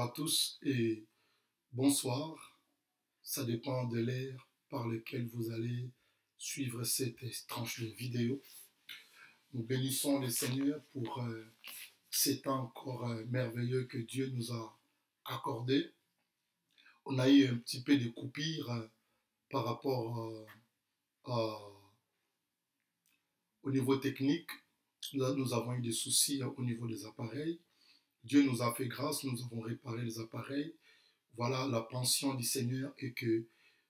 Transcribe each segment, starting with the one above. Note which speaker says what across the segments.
Speaker 1: à tous et bonsoir. Ça dépend de l'ère par lequel vous allez suivre cette tranche de vidéo. Nous bénissons le Seigneur pour ces temps encore merveilleux que Dieu nous a accordé. On a eu un petit peu de coupure par rapport au niveau technique. Là, nous avons eu des soucis au niveau des appareils. Dieu nous a fait grâce, nous avons réparé les appareils. Voilà la pension du Seigneur et que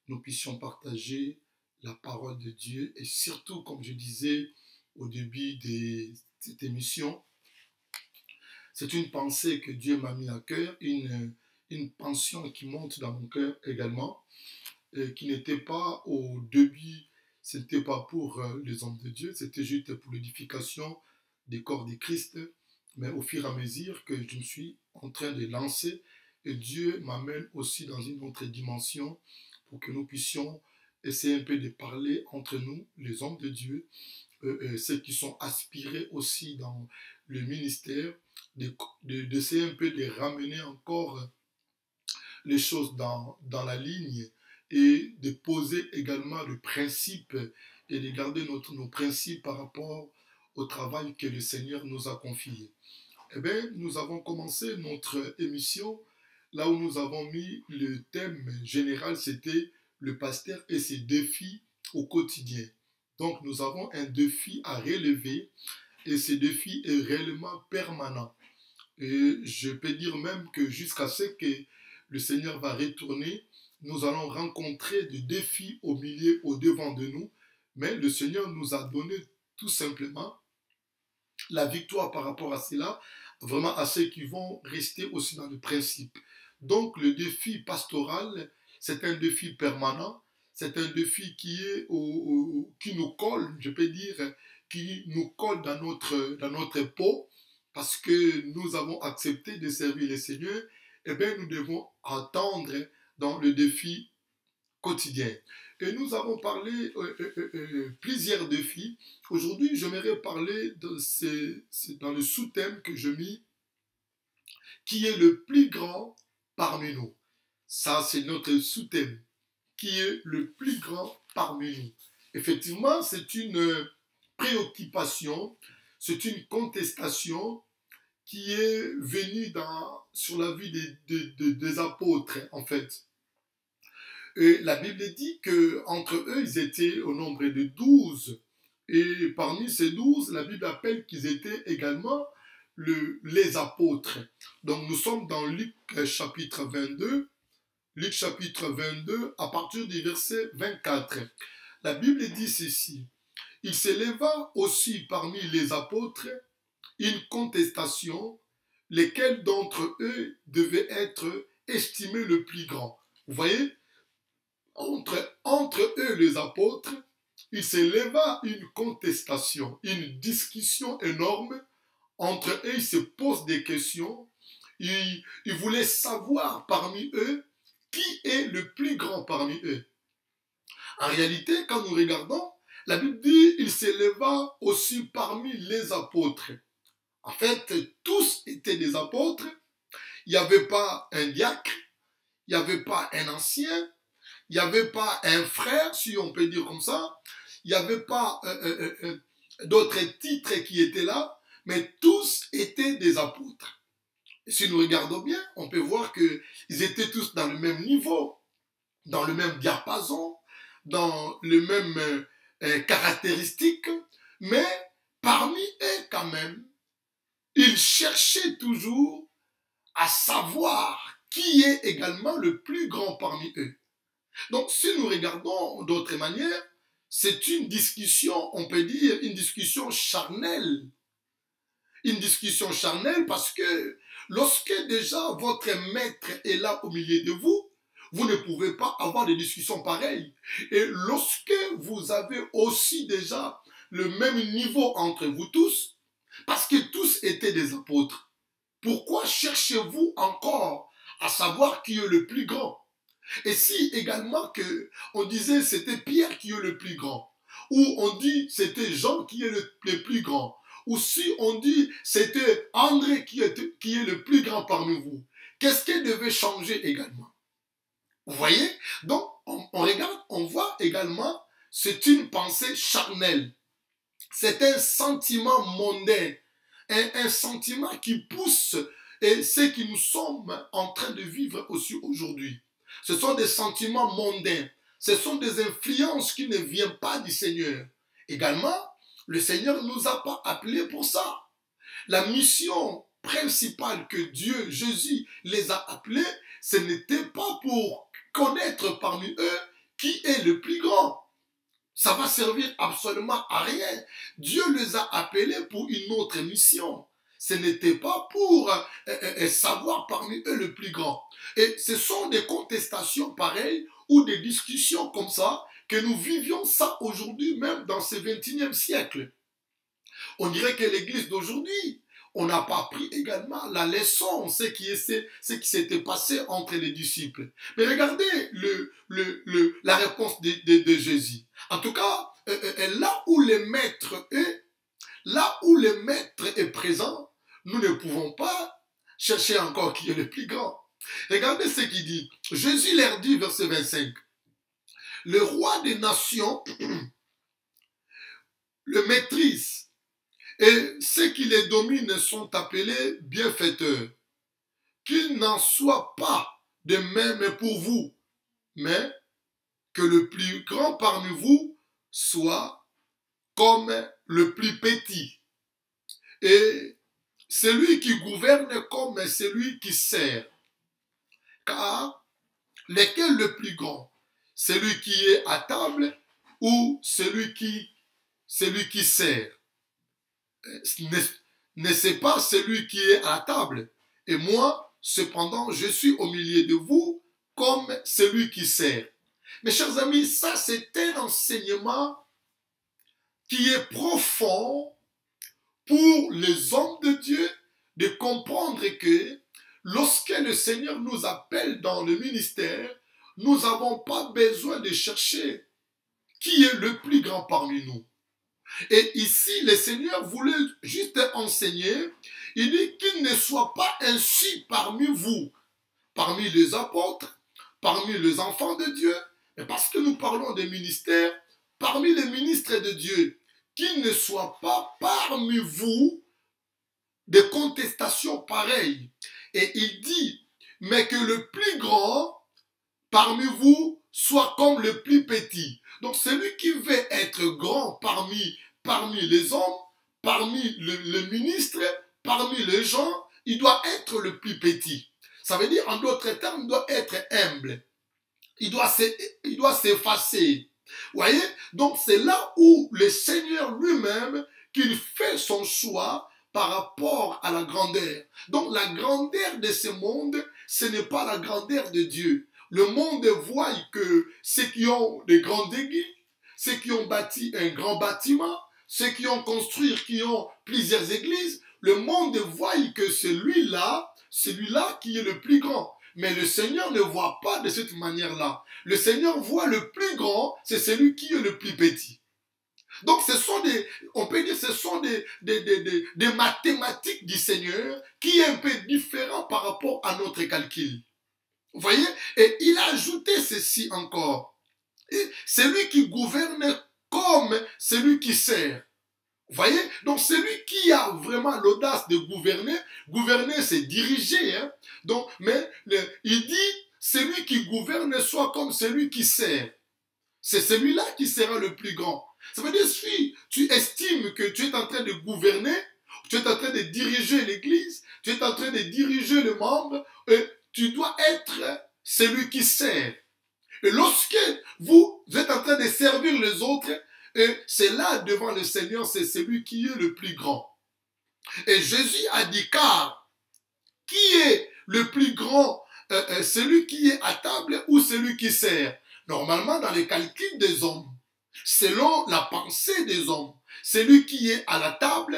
Speaker 1: nous puissions partager la parole de Dieu. Et surtout, comme je disais au début de cette émission, c'est une pensée que Dieu m'a mis à cœur, une pension qui monte dans mon cœur également, et qui n'était pas au début, ce n'était pas pour les hommes de Dieu, c'était juste pour l'édification des corps de Christ. Mais au fur et à mesure que je me suis en train de lancer, et Dieu m'amène aussi dans une autre dimension pour que nous puissions essayer un peu de parler entre nous, les hommes de Dieu, ceux qui sont aspirés aussi dans le ministère, d'essayer un peu de ramener encore les choses dans la ligne et de poser également le principe et de garder nos principes par rapport au travail que le Seigneur nous a confié. Eh bien, nous avons commencé notre émission là où nous avons mis le thème général, c'était le pasteur et ses défis au quotidien. Donc, nous avons un défi à relever et ce défi est réellement permanent. Et je peux dire même que jusqu'à ce que le Seigneur va retourner, nous allons rencontrer des défis au milieu, au devant de nous, mais le Seigneur nous a donné tout simplement la victoire par rapport à cela, vraiment à ceux qui vont rester aussi dans le principe. Donc le défi pastoral, c'est un défi permanent, c'est un défi qui nous colle, je peux dire, qui nous colle dans notre peau, parce que nous avons accepté de servir le Seigneur, et bien nous devons attendre dans le défi quotidien. Et nous avons parlé plusieurs défis. Aujourd'hui, j'aimerais parler dans le sous-thème que je mis, qui est le plus grand parmi nous. Ça, c'est notre sous-thème, qui est le plus grand parmi nous. Effectivement, c'est une préoccupation, c'est une contestation qui est venue sur la vie des apôtres, en fait. Et la Bible dit qu'entre eux, ils étaient au nombre de 12. Et parmi ces 12, la Bible appelle qu'ils étaient également les apôtres. Donc nous sommes dans Luc chapitre 22. Luc chapitre 22, à partir du verset 24. La Bible dit ceci. Il s'éleva aussi parmi les apôtres une contestation, lesquels d'entre eux devaient être estimés le plus grand. Vous voyez? Entre eux, les apôtres, il s'éleva une contestation, une discussion énorme. Entre eux, ils se posent des questions. Ils voulaient savoir parmi eux qui est le plus grand parmi eux. En réalité, quand nous regardons, la Bible dit il s'éleva aussi parmi les apôtres. En fait, tous étaient des apôtres. Il n'y avait pas un diacre, il n'y avait pas un ancien, il n'y avait pas un frère, si on peut dire comme ça. Il n'y avait pas d'autres titres qui étaient là, mais tous étaient des apôtres. Et si nous regardons bien, on peut voir qu'ils étaient tous dans le même niveau, dans le même diapason, dans les mêmes caractéristiques, mais parmi eux quand même, ils cherchaient toujours à savoir qui est également le plus grand parmi eux. Donc, si nous regardons d'autres manières, c'est une discussion, on peut dire, une discussion charnelle. Une discussion charnelle parce que lorsque déjà votre maître est là au milieu de vous, vous ne pouvez pas avoir des discussions pareilles. Et lorsque vous avez aussi déjà le même niveau entre vous tous, parce que tous étaient des apôtres, pourquoi cherchez-vous encore à savoir qui est le plus grand? Et si également on disait c'était Pierre qui est le plus grand, ou on dit c'était Jean qui est le plus grand, ou si on dit c'était André qui est le plus grand parmi vous, qu'est-ce qui devait changer également? Vous voyez? Donc, on regarde, on voit également, c'est une pensée charnelle. C'est un sentiment mondain, un sentiment qui pousse et ce que nous sommes en train de vivre aussi aujourd'hui. Ce sont des sentiments mondains. Ce sont des influences qui ne viennent pas du Seigneur. Également, le Seigneur ne nous a pas appelés pour ça. La mission principale que Dieu, Jésus, les a appelés, ce n'était pas pour connaître parmi eux qui est le plus grand. Ça va servir absolument à rien. Dieu les a appelés pour une autre mission. Ce n'était pas pour savoir parmi eux le plus grand. Et ce sont des contestations pareilles ou des discussions comme ça que nous vivions ça aujourd'hui même dans ce 21e siècle. On dirait que l'église d'aujourd'hui, on n'a pas appris également la leçon, ce qui s'était passé entre les disciples. Mais regardez la réponse de Jésus. En tout cas, là où le maître est présent, nous ne pouvons pas chercher encore qui est le plus grand. Regardez ce qu'il dit. Jésus leur dit, verset 25, le roi des nations le maîtrise. Et ceux qui les dominent sont appelés bienfaiteurs. Qu'il n'en soit pas de même pour vous, mais que le plus grand parmi vous soit comme le plus petit. Et celui qui gouverne comme celui qui sert. Car lequel le plus grand? Celui qui est à table ou celui qui sert? N'est-ce pas celui qui est à table? Et moi, cependant, je suis au milieu de vous comme celui qui sert. Mes chers amis, ça c'est un enseignement qui est profond pour les hommes de Dieu de comprendre que lorsque le Seigneur nous appelle dans le ministère, nous n'avons pas besoin de chercher qui est le plus grand parmi nous. Et ici, le Seigneur voulait juste enseigner, il dit qu'il ne soit pas ainsi parmi vous, parmi les apôtres, parmi les enfants de Dieu, et parce que nous parlons des ministères, parmi les ministres de Dieu, qu'il ne soit pas parmi vous des contestations pareilles. Et il dit, mais que le plus grand parmi vous soit comme le plus petit. Donc celui qui veut être grand parmi les hommes, parmi les ministres, parmi les gens, il doit être le plus petit. Ça veut dire, en d'autres termes, il doit être humble. Il doit s'effacer. Vous voyez? Donc c'est là où le Seigneur lui-même, qu'il fait son choix par rapport à la grandeur. Donc la grandeur de ce monde, ce n'est pas la grandeur de Dieu. Le monde voit que ceux qui ont des grandes églises, ceux qui ont bâti un grand bâtiment, ceux qui ont construit, qui ont plusieurs églises, le monde voit que celui-là qui est le plus grand. Mais le Seigneur ne voit pas de cette manière-là. Le Seigneur voit le plus grand, c'est celui qui est le plus petit. Donc on peut dire ce sont des mathématiques du Seigneur qui est un peu différent par rapport à notre calcul. Vous voyez? Et il a ajouté ceci encore. Et celui qui gouverne comme celui qui sert. Vous voyez? Donc celui qui a vraiment l'audace de gouverner c'est diriger. Hein? Donc, mais il dit, celui qui gouverne soit comme celui qui sert. C'est celui-là qui sera le plus grand. Ça veut dire, si tu estimes que tu es en train de gouverner, tu es en train de diriger l'église, tu es en train de diriger le membre, tu dois être celui qui sert. Et lorsque vous êtes en train de servir les autres, c'est là devant le Seigneur, c'est celui qui est le plus grand. Et Jésus a dit, car qui est le plus grand, celui qui est à table ou celui qui sert? Normalement, dans les calculs des hommes, selon la pensée des hommes, celui qui est à la table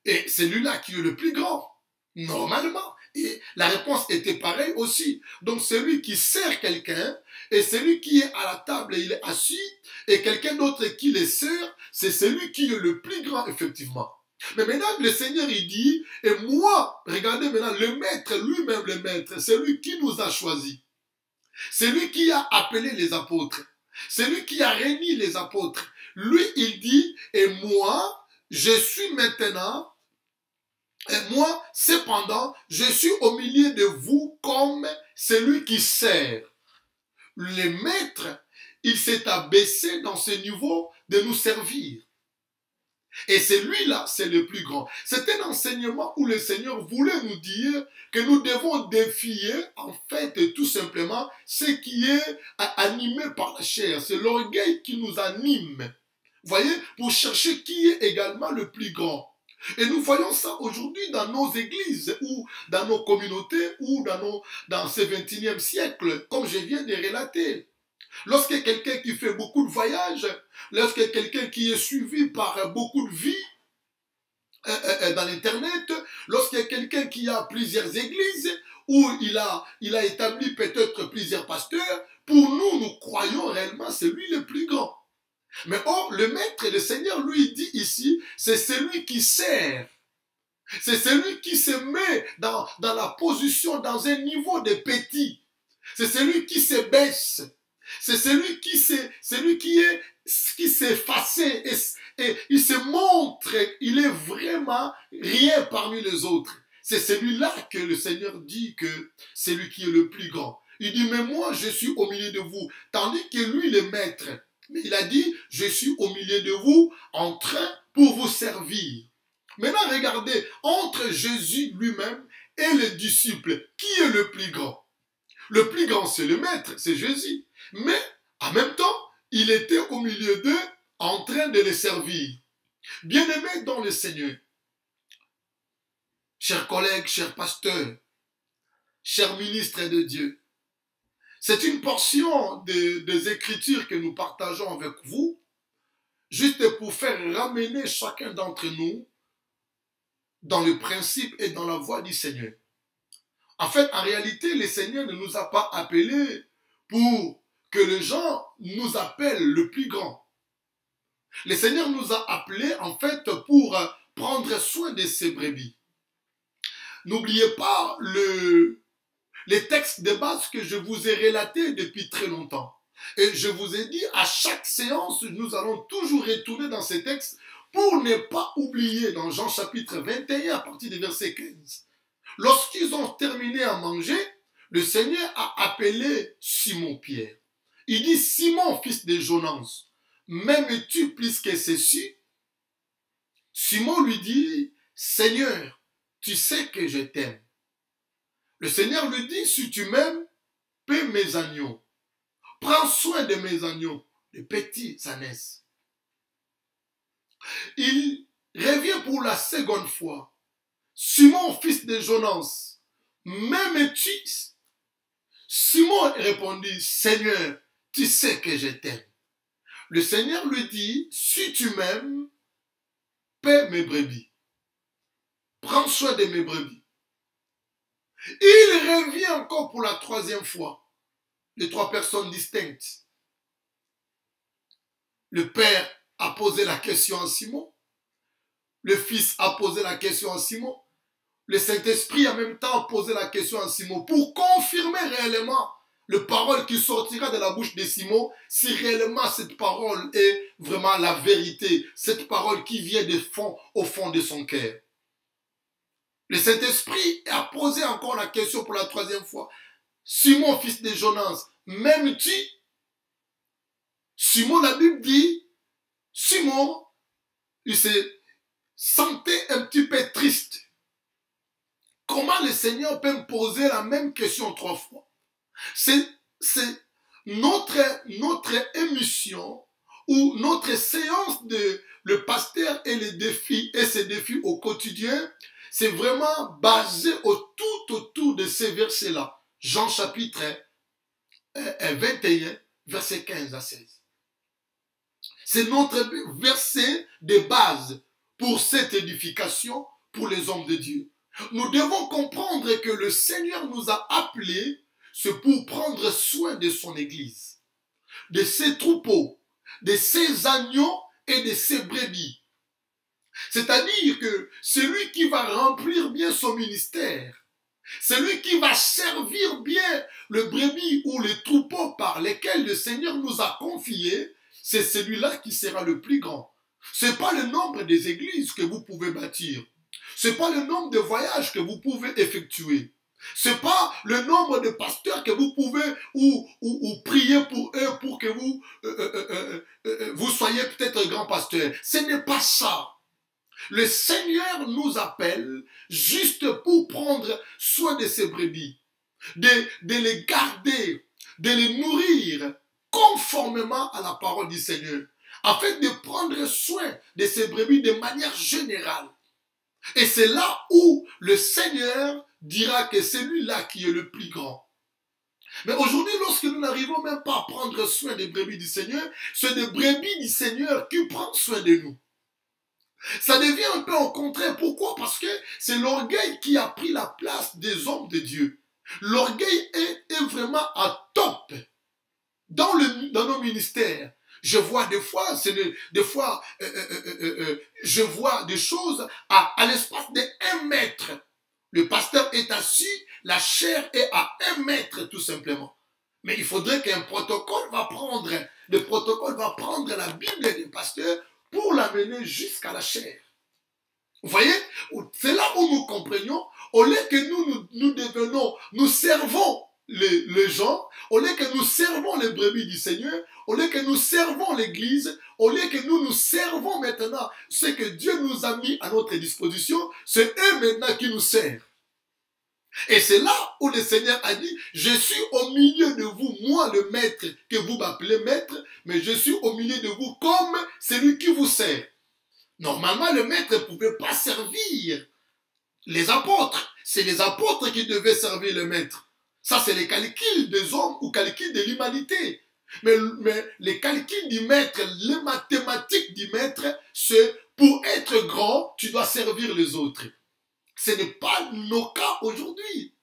Speaker 1: est celui-là qui est le plus grand. Normalement. Et la réponse était pareille aussi. Donc celui qui sert quelqu'un et celui qui est à la table et il est assis et quelqu'un d'autre qui les sert, c'est celui qui est le plus grand effectivement. Mais maintenant, le Seigneur, il dit, et moi, regardez maintenant, le maître, lui-même le maître, c'est lui qui nous a choisis. C'est lui qui a appelé les apôtres. C'est lui qui a réuni les apôtres. Lui, il dit, et moi, je suis maintenant, et moi, cependant, je suis au milieu de vous comme celui qui sert. Le maître, il s'est abaissé dans ce niveau de nous servir. Et celui-là, c'est le plus grand. C'est un enseignement où le Seigneur voulait nous dire que nous devons défier, en fait, tout simplement, ce qui est animé par la chair. C'est l'orgueil qui nous anime. Vous voyez, pour chercher qui est également le plus grand. Et nous voyons ça aujourd'hui dans nos églises, ou dans nos communautés, ou dans ce 21e siècle, comme je viens de relater. Lorsque quelqu'un qui fait beaucoup de voyages, lorsque quelqu'un qui est suivi par beaucoup de vies dans l'internet, lorsque quelqu'un qui a plusieurs églises, où il a établi peut-être plusieurs pasteurs, pour nous, nous croyons réellement c'est lui le plus grand. Mais or, le maître et le Seigneur, lui, dit ici, c'est celui qui sert. C'est celui qui se met dans la position, dans un niveau de petit. C'est celui qui se baisse. C'est celui qui s'est effacé et il se montre, il est vraiment rien parmi les autres. C'est celui-là que le Seigneur dit que c'est lui qui est le plus grand. Il dit, mais moi je suis au milieu de vous, tandis que lui le maître. Mais il a dit, je suis au milieu de vous en train pour vous servir. Maintenant regardez, entre Jésus lui-même et les disciples, qui est le plus grand? Le plus grand, c'est le maître, c'est Jésus. Mais, en même temps, il était au milieu d'eux, en train de les servir. Bien-aimés dans le Seigneur, chers collègues, chers pasteurs, chers ministres de Dieu, c'est une portion des Écritures que nous partageons avec vous, juste pour faire ramener chacun d'entre nous dans le principe et dans la voie du Seigneur. En fait, en réalité, le Seigneur ne nous a pas appelés pour que les gens nous appellent le plus grand. Le Seigneur nous a appelés, en fait, pour prendre soin de ses brebis. N'oubliez pas les textes de base que je vous ai relatés depuis très longtemps. Et je vous ai dit, à chaque séance, nous allons toujours retourner dans ces textes pour ne pas oublier, dans Jean chapitre 21, à partir du verset 15. Lorsqu'ils ont terminé à manger, le Seigneur a appelé Simon-Pierre. Il dit, Simon, fils de Jonas, m'aimes-tu plus que ceci? Simon lui dit, Seigneur, tu sais que je t'aime. Le Seigneur lui dit, si tu m'aimes, paie mes agneaux. Prends soin de mes agneaux, les petits ânesses. Il revient pour la seconde fois. Simon, fils de Jonas, m'aimes-tu? Simon répondit, Seigneur, tu sais que je t'aime. Le Seigneur lui dit, si tu m'aimes, paie mes brebis. Prends soin de mes brebis. Il revient encore pour la troisième fois. Les trois personnes distinctes. Le Père a posé la question à Simon. Le Fils a posé la question à Simon. Le Saint-Esprit en même temps posé la question à Simon pour confirmer réellement le parole qui sortira de la bouche de Simon, si réellement cette parole est vraiment la vérité, cette parole qui vient au fond de son cœur. Le Saint-Esprit a posé encore la question pour la troisième fois. Simon, fils de Jonas, m'aimes-tu? Simon, la Bible dit, Simon, il se sentait un petit peu triste. Comment le Seigneur peut me poser la même question trois fois? C'est notre émission ou notre séance de le pasteur et les défis et ses défis au quotidien, c'est vraiment basé tout autour de ces versets-là. Jean chapitre 21, verset 15 à 16. C'est notre verset de base pour cette édification pour les hommes de Dieu. Nous devons comprendre que le Seigneur nous a appelés, c'est pour prendre soin de son Église, de ses troupeaux, de ses agneaux et de ses brebis. C'est-à-dire que celui qui va remplir bien son ministère, celui qui va servir bien le brebis ou les troupeaux par lesquels le Seigneur nous a confiés, c'est celui-là qui sera le plus grand. Ce n'est pas le nombre des églises que vous pouvez bâtir. Ce n'est pas le nombre de voyages que vous pouvez effectuer. Ce n'est pas le nombre de pasteurs que vous pouvez ou prier pour eux pour que vous soyez peut-être un grand pasteur. Ce n'est pas ça. Le Seigneur nous appelle juste pour prendre soin de ses brebis, de les garder, de les nourrir conformément à la parole du Seigneur, afin de prendre soin de ses brebis de manière générale. Et c'est là où le Seigneur dira que c'est lui-là qui est le plus grand. Mais aujourd'hui, lorsque nous n'arrivons même pas à prendre soin des brebis du Seigneur, c'est des brebis du Seigneur qui prennent soin de nous. Ça devient un peu au contraire. Pourquoi? Parce que c'est l'orgueil qui a pris la place des hommes de Dieu. L'orgueil est vraiment à top dans nos ministères. Je vois je vois des choses à l'espace de 1 mètre. Le pasteur est assis, la chair est à 1 mètre tout simplement. Mais il faudrait qu'un protocole va prendre la Bible du pasteur pour l'amener jusqu'à la chair. Vous voyez? C'est là où nous comprenions, au lieu que nous servons les gens, au lieu que nous servons les brebis du Seigneur, au lieu que nous servons l'Église, au lieu que nous servons maintenant ce que Dieu nous a mis à notre disposition, c'est eux maintenant qui nous servent. Et c'est là où le Seigneur a dit, je suis au milieu de vous, moi le maître, que vous m'appelez maître, mais je suis au milieu de vous comme celui qui vous sert. Normalement, le maître ne pouvait pas servir les apôtres. C'est les apôtres qui devaient servir le maître. Ça, c'est les calculs des hommes ou calculs de l'humanité. Mais les calculs du maître, les mathématiques du maître, c'est pour être grand, tu dois servir les autres. Ce n'est pas nos cas aujourd'hui.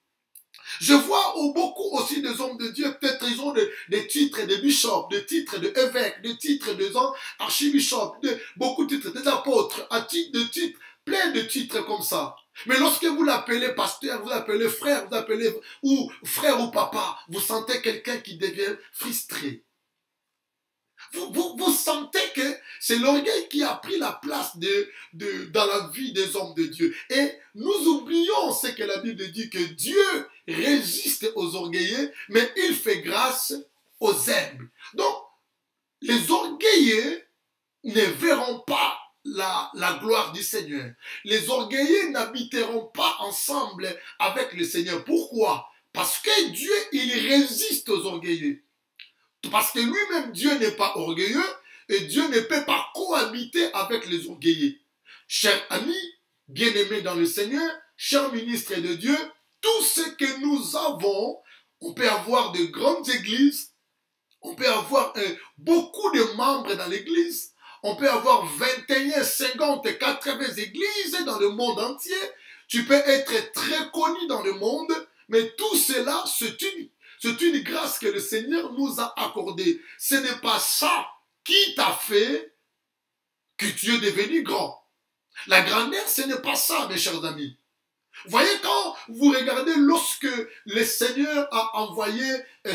Speaker 1: Je vois beaucoup aussi des hommes de Dieu, peut-être ils ont des titres de bishop, des titres d'évêque, des titres d'archibishop, beaucoup de titres, des apôtres, plein de titres comme ça. Mais lorsque vous l'appelez pasteur, vous l'appelez frère, vous l'appelez frère ou papa, vous sentez quelqu'un qui devient frustré. Vous sentez que c'est l'orgueil qui a pris la place dans la vie des hommes de Dieu. Et nous oublions ce que la Bible dit, que Dieu résiste aux orgueilleux, mais il fait grâce aux humbles. Donc, les orgueilleux ne verront pas la gloire du Seigneur. Les orgueilleux n'habiteront pas ensemble avec le Seigneur. Pourquoi? Parce que Dieu, il résiste aux orgueilleux. Parce que lui-même, Dieu n'est pas orgueilleux et Dieu ne peut pas cohabiter avec les orgueilleux. Chers amis, bien-aimés dans le Seigneur, chers ministres de Dieu, tout ce que nous avons, on peut avoir de grandes églises, on peut avoir beaucoup de membres dans l'église, on peut avoir 21, 50, 80 églises dans le monde entier, tu peux être très connu dans le monde, mais tout cela, c'est une grâce que le Seigneur nous a accordée. Ce n'est pas ça qui t'a fait que tu es devenu grand. La grandeur, ce n'est pas ça, mes chers amis. Vous voyez, quand vous regardez, lorsque le Seigneur a envoyé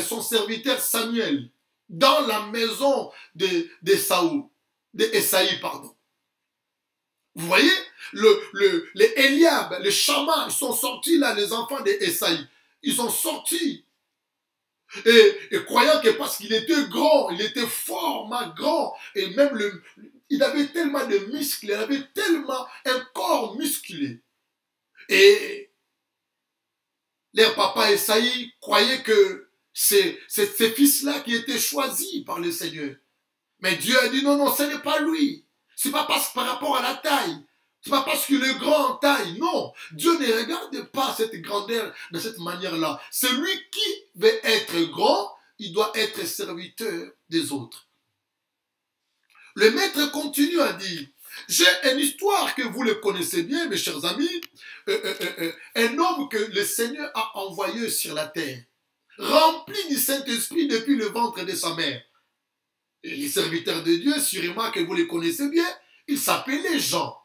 Speaker 1: son serviteur Samuel dans la maison d'Esaïe, pardon. Vous voyez, les Eliab, les Shammah, ils sont sortis là, les enfants d'Esaïe. Ils sont sortis. Et croyant que parce qu'il était grand, il était fort, grand, et même il avait tellement de muscles, il avait tellement un corps musclé. Et leur papa Esaïe croyait que c'est ces fils-là qui étaient choisis par le Seigneur. Mais Dieu a dit non, non, ce n'est pas lui. Ce n'est pas par rapport à la taille. Ce n'est pas parce qu'il est grand en taille. Non, Dieu ne regarde pas cette grandeur de cette manière-là. Celui qui veut être grand, il doit être serviteur des autres. Le maître continue à dire, j'ai une histoire que vous le connaissez bien, mes chers amis, un homme que le Seigneur a envoyé sur la terre, rempli du Saint-Esprit depuis le ventre de sa mère. Et les serviteurs de Dieu, sûrement que vous les connaissez bien, il s'appelait Jean.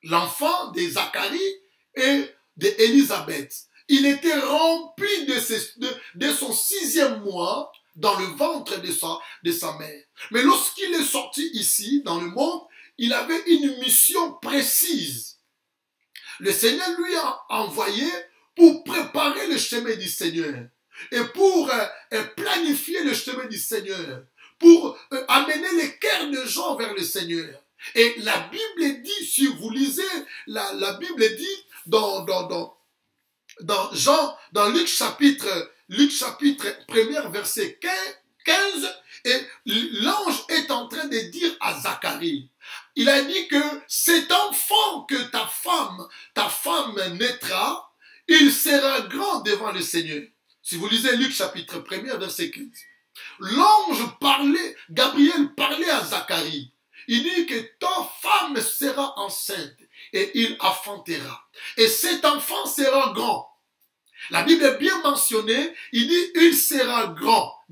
Speaker 1: l'enfant de Zacharie et d'Élisabeth. Il était rempli de son 6e mois dans le ventre de sa mère. Mais lorsqu'il est sorti ici, dans le monde, il avait une mission précise. Le Seigneur lui a envoyé pour préparer le chemin du Seigneur et pour planifier le chemin du Seigneur, pour amener les cœurs de gens vers le Seigneur. Et la Bible dit, si vous lisez, la Bible dit dans Luc chapitre 1er, verset 15, et l'ange est en train de dire à Zacharie, il a dit que cet enfant que ta femme naîtra, il sera grand devant le Seigneur. Si vous lisez Luc chapitre 1er, verset 15, l'ange parlait, Gabriel parlait à Zacharie. Il dit que ta femme sera enceinte et il enfantera. Et cet enfant sera grand. La Bible est bien mentionnée. Il dit, il sera grand.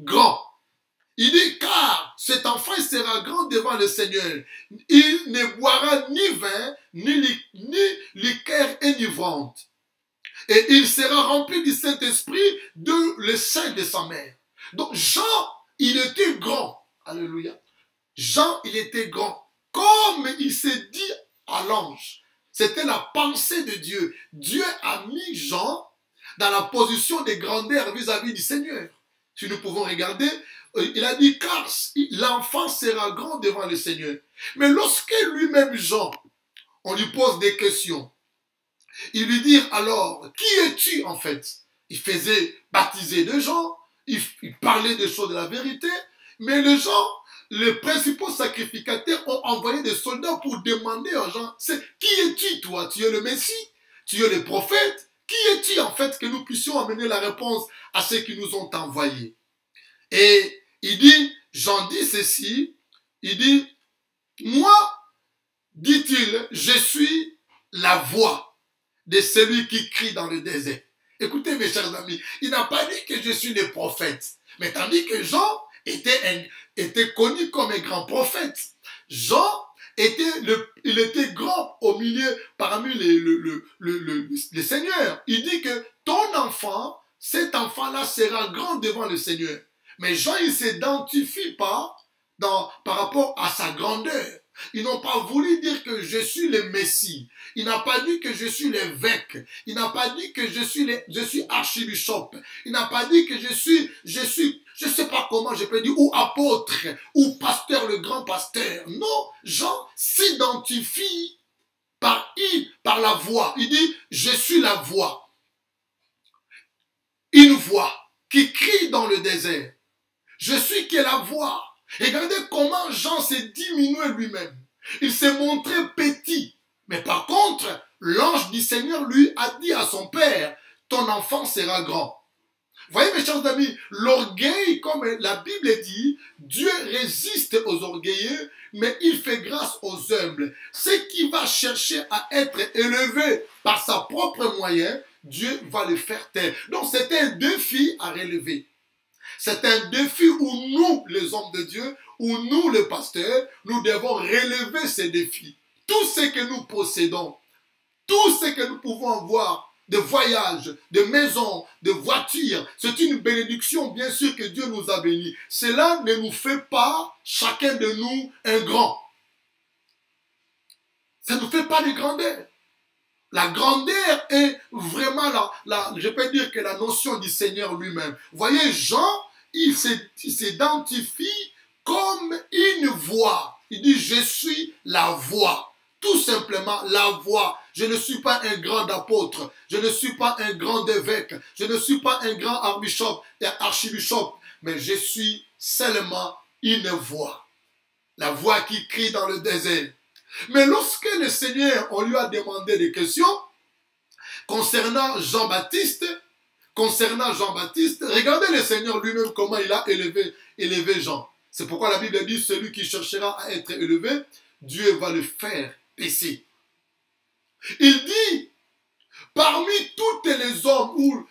Speaker 1: Il dit, car cet enfant sera grand devant le Seigneur. Il ne boira ni vin, ni liqueur enivrante. Et il sera rempli du Saint-Esprit de le sein de sa mère. Donc Jean, il était grand. Alléluia. Jean, il était grand. Comme il s'est dit à l'ange. C'était la pensée de Dieu. Dieu a mis Jean dans la position de grandeur vis-à-vis du Seigneur. Si nous pouvons regarder, il a dit, car l'enfant sera grand devant le Seigneur. Mais lorsque lui-même, Jean, on lui pose des questions, il lui dit alors, qui es-tu en fait? Il faisait baptiser des gens, il parlait des choses de la vérité, mais les principaux sacrificateurs ont envoyé des soldats pour demander aux gens, qui es-tu toi? Tu es le Messie? Tu es le prophète? Qui es-tu en fait que nous puissions amener la réponse à ceux qui nous ont envoyés? Et il dit, Jean dit ceci, il dit, moi, dit-il, je suis la voix de celui qui crie dans le désert. Écoutez mes chers amis, il n'a pas dit que je suis le prophète, mais tandis que Jean était connu comme un grand prophète. Jean il était grand au milieu, parmi les seigneurs. Il dit que ton enfant, cet enfant-là sera grand devant le Seigneur. Mais Jean, il ne s'identifie pas par rapport à sa grandeur. Ils n'ont pas voulu dire que je suis le Messie. Il n'a pas dit que je suis l'évêque. Il n'a pas dit que je suis archibishop. Il n'a pas dit que je suis, je ne sais pas comment je peux dire, ou apôtre, ou pasteur, le grand pasteur. Non, Jean s'identifie par la voix. Il dit, je suis la voix. Une voix qui crie dans le désert. Je suis que la voix. Regardez comment Jean s'est diminué lui-même. Il s'est montré petit. Mais par contre, l'ange du Seigneur lui a dit à son père, ton enfant sera grand. Voyez mes chers amis, l'orgueil, comme la Bible dit, Dieu résiste aux orgueilleux, mais il fait grâce aux humbles. Ce qui va chercher à être élevé par sa propre moyen, Dieu va le faire taire. Donc c'est un défi à relever. C'est un défi où nous, les hommes de Dieu, où nous, les pasteurs, nous devons relever ces défis. Tout ce que nous possédons, tout ce que nous pouvons avoir, de voyages, de maisons, de voitures, c'est une bénédiction bien sûr que Dieu nous a bénis. Cela ne nous fait pas, chacun de nous, un grand. Ça ne nous fait pas de grandeur. La grandeur est vraiment je peux dire que la notion du Seigneur lui-même. Vous voyez, Jean, il s'identifie comme une voix. Il dit, je suis la voix. Tout simplement, la voix. Je ne suis pas un grand apôtre. Je ne suis pas un grand évêque. Je ne suis pas un grand archibishop. Mais je suis seulement une voix. La voix qui crie dans le désert. Mais lorsque le Seigneur, on lui a demandé des questions concernant Jean-Baptiste, regardez le Seigneur lui-même comment il a élevé Jean. C'est pourquoi la Bible dit, celui qui cherchera à être élevé, Dieu va le faire baisser. Il dit, parmi tous les hommes, ou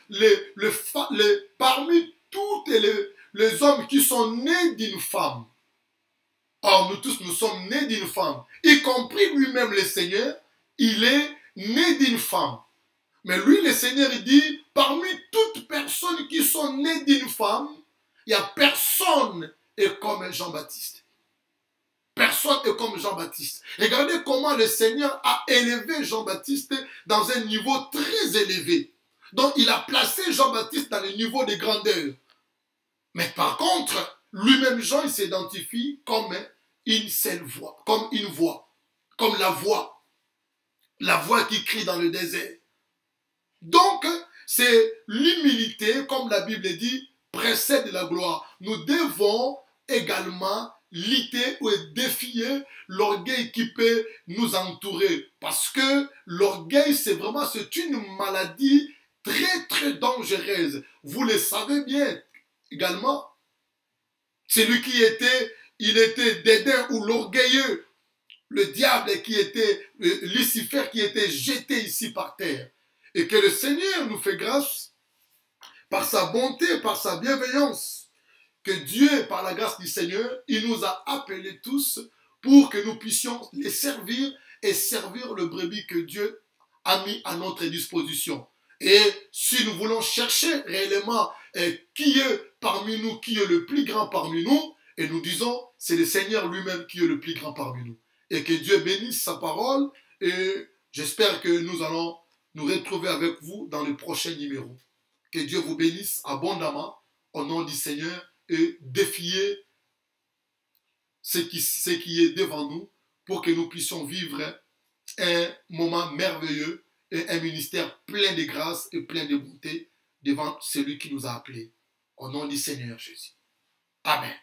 Speaker 1: parmi tous les hommes qui sont nés d'une femme, or nous tous nous sommes nés d'une femme, y compris lui-même le Seigneur, il est né d'une femme. Mais lui, le Seigneur, il dit, parmi toutes personnes qui sont nées d'une femme, il n'y a personne est comme Jean-Baptiste. Personne est comme Jean-Baptiste. Regardez comment le Seigneur a élevé Jean-Baptiste dans un niveau très élevé. Donc, il a placé Jean-Baptiste dans le niveau de grandeur. Mais par contre, lui-même, Jean, il s'identifie comme une seule voix, comme une voix, comme la voix qui crie dans le désert. Donc, c'est l'humilité, comme la Bible dit, précède la gloire. Nous devons également lutter ou défier l'orgueil qui peut nous entourer. Parce que l'orgueil, c'est une maladie très, très dangereuse. Vous le savez bien également. Celui il était dédain ou l'orgueilleux. Le diable qui était, Lucifer qui était jeté ici par terre. Et que le Seigneur nous fait grâce par sa bonté, par sa bienveillance. Que Dieu, par la grâce du Seigneur, il nous a appelés tous pour que nous puissions les servir et servir le brebis que Dieu a mis à notre disposition. Et si nous voulons chercher réellement qui est parmi nous, qui est le plus grand parmi nous, et nous disons, c'est le Seigneur lui-même qui est le plus grand parmi nous. Et que Dieu bénisse sa parole, et j'espère que nous allons nous retrouver avec vous dans le prochain numéro. Que Dieu vous bénisse abondamment au nom du Seigneur et défier ce qui est devant nous pour que nous puissions vivre un moment merveilleux et un ministère plein de grâce et plein de bonté devant celui qui nous a appelés. Au nom du Seigneur Jésus. Amen.